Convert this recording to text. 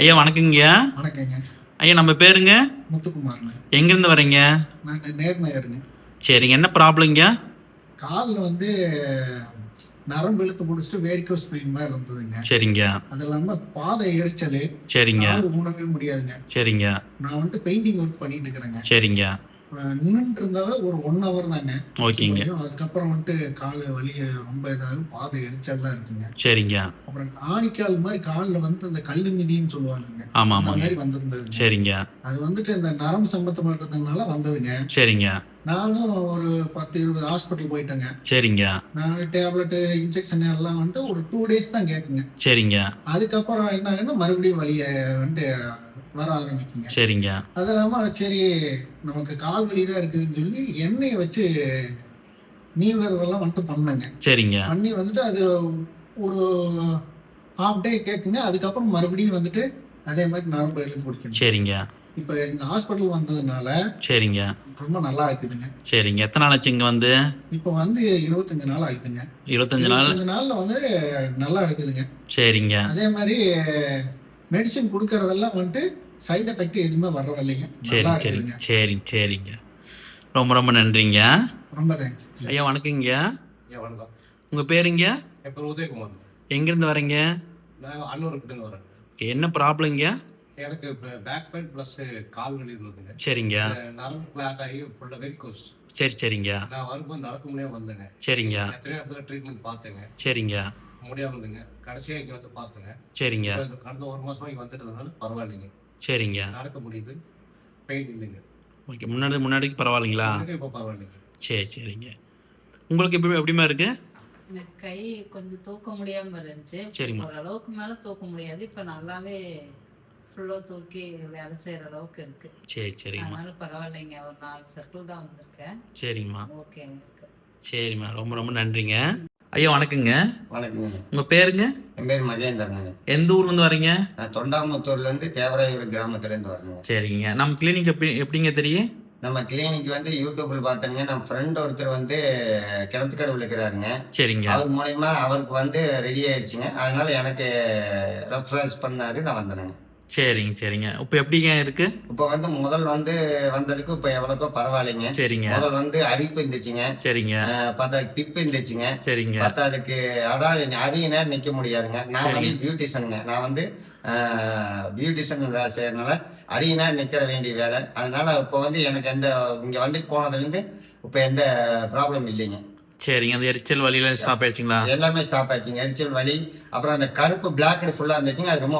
ஐயா வணக்கங்கய்யா. வணக்கங்க ஐயா நம்ம பேருங்க? முத்துக்குமாருங்க. எங்கேருந்து வரீங்க? நான் நேர்நகருங்க. சரிங்க, என்ன ப்ராப்ளம்ங்க? காலில் நரம்பு இழுத்து பிடிச்சிட்டு வேரிகோஸ் பெயின் மாதிரி இருந்ததுங்க. சரிங்க. அது இல்லாமல் பாதை எரிச்சல். சரிங்க. உணவே முடியாதுங்க. சரிங்க. நான் பெயிண்டிங் ஒர்க் பண்ணிட்டு இருக்கிறேங்க. சரிங்க. நின்றுட்டு இருந்தாவே ஒரு 1 hour தாங்க. ஓகேங்க. அதுக்கப்புறம் கால் வலி ரொம்ப இதாகும், பாதை எரிச்சல்லாம் இருக்குங்க. சரிங்க. அப்புறம் ஆணிக்கால் மாதிரி காலில் இந்த கல்லு மிதின்னு சொல்லுவாங்க. ஆமா அந்த ஆமாங்க. மாதிரி வந்திருந்தது. சரிங்க. அது இந்த நரம்பு சம்பந்தப்பட்டதுனால வந்ததுங்க. சரிங்க. நானும் ஒரு 10-20 ஹாஸ்பிட்டல் போயிட்டேங்க. சரிங்க. நான் டேப்லெட் இன்ஜெக்ஷன் எல்லாம் ஒரு 2 days தான் கேட்குங்க. சரிங்க. அதுக்கப்புறம் என்ன ஆகுன்னா மறுபடியும் வலியை வர ஆரம்பிக்குங்க. சரிங்க. அது இல்லாமல் சரி நமக்கு கால் வலி தான் இருக்குதுன்னு சொல்லி எண்ணெயை வச்சு நீவுறதெல்லாம் பண்ணேங்க. சரிங்க. பண்ணி அது ஒரு half day கேட்குங்க. அதுக்கப்புறம் மறுபடியும் அதே மாதிரி நரம்பு இழுத்து பிடிக்குங்க. சரிங்க. இப்போ இந்த ஹாஸ்பிட்டல் வந்ததுனால சரிங்க. ரொம்ப நல்லா இருக்குதுங்க. சரிங்க. எத்தனை நாள் ஆச்சு இங்கே வந்து? இப்போ 25 நாள் ஆகுதுங்க. 25 நாள். 25 நாள்ல நல்லா இருக்குதுங்க. சரிங்க. அதே மாதிரி மெடிசின் கொடுக்கறதெல்லாம் சைடு எஃபெக்ட் எதுவுமே வர்றதில்லைங்க. சரி சரி சரிங்க. சரிங்க. ரொம்ப ரொம்ப நன்றிங்க. ரொம்ப தேங்க்ஸ் ஐயா வணக்கங்கய்யா. வணக்கம். உங்கள் பேருங்க? என் பேர் உதயகுமார். எங்கேருந்து வரீங்க? நான் அன்னூர்கிட்ட வரேன். என்ன ப்ராப்ளம்ங்க? எனக்கு பேக் பெயின் ப்ளஸ் கால் வலி இருந்ததுங்க. சரிங்க. நரம்பு கிளாட் ஆகி ஃபுல்லாக வெரிகோஸ். சரி சரிங்க. நான் வரும்போது நடக்க முடியாம வந்தேங்க. சரிங்க. எத்தனை இடத்துல ட்ரீட்மெண்ட் பார்த்தேங்க. சரிங்க. முடியாம இருந்துங்க. கடைசியாக இங்கே பார்த்தேங்க. சரிங்க. கடந்த 1 மாசமா இங்கே வந்துட்டதுனால பரவாயில்லைங்க. சரிங்க. நடக்க முடியுது, பெயின் இல்லைங்க. ஓகே, முன்னாடிக்கு பரவாயில்லைங்களா? இப்போ பரவாயில்லைங்க. சரி சரிங்க. உங்களுக்கு எப்படிமா இருக்கு? எனக்கு கை கொஞ்சம் தூக்க முடியாம இருந்துச்சு. சரிம்மா. ஓரளவுக்கு மேல தூக்க முடியாது. இப்ப நல்லாவே ஃபுல்லா தூக்கி வேலை செய்யற அளவுக்கு இருக்கு. சரி சரிங்கம்மா. அதனால பரவாயில்லைங்க. ஒரு 4 சர்க்கிள் தான் வந்திருக்கேன். சரிங்கம்மா. ஓகே இருக்கு. சரிம்மா, ரொம்ப ரொம்ப நன்றிங்க. ஐயா வணக்கங்க. வணக்கங்க. உங்கள் பேருங்க? என் பேர் மகேந்திரங்க. எந்த ஊர்லேருந்து வரீங்க? நான் தொண்டாமுத்தூர்லேருந்து தேவராயூர் கிராமத்துலேருந்து வரேங்க. சரிங்க. நம்ம கிளினிக் எப்படிங்க தெரியும்? நம்ம கிளினிக் யூடியூப்ல பார்த்தேங்க. நம்ம ஃப்ரெண்ட் ஒருத்தர் கிணத்துக்கடவுல இருக்கிறாருங்க. சரிங்க. அவர் மூலயமா அவருக்கு ரெடி ஆயிடுச்சுங்க. அதனால எனக்கு ரெஃபரன்ஸ் பண்ணாரு, நான் வந்தேனுங்க. சரிங்க சரிங்க. இப்போ எப்படிங்க இருக்கு? இப்போ முதல் வந்ததுக்கு இப்போ எவ்வளோக்கோ பரவாயில்லைங்க. சரிங்க. முதல் அரிப்பு இருந்துச்சுங்க. சரிங்க. பத்தாதுக்கு பிப்பு இருந்துச்சுங்க. சரிங்க. பத்தாதுக்கு அதான் அதிக நேரம் நிற்க முடியாதுங்க. நான் பியூட்டிஷனுங்க. நான் பியூட்டிஷன் வேலை செய்யறதுனால அதிக நேரம் நிற்கிற வேண்டிய வேலை. அதனால இப்போ எனக்கு இங்கே வந்துட்டு போனதுலேருந்து இப்போ எந்த ப்ராப்ளம் இல்லைங்க. சரிங்க. அந்த எரிச்சல் வலியெல்லாம் ஸ்டாப் ஆயிடுச்சுங்களா? எல்லாமே ஸ்டாப் ஆயிடுச்சுங்க. எரிச்சல் வலி, அப்புறம் அந்த கருப்பு பிளாக் ஃபுல்லாக இருந்துச்சுங்க. அது ரொம்ப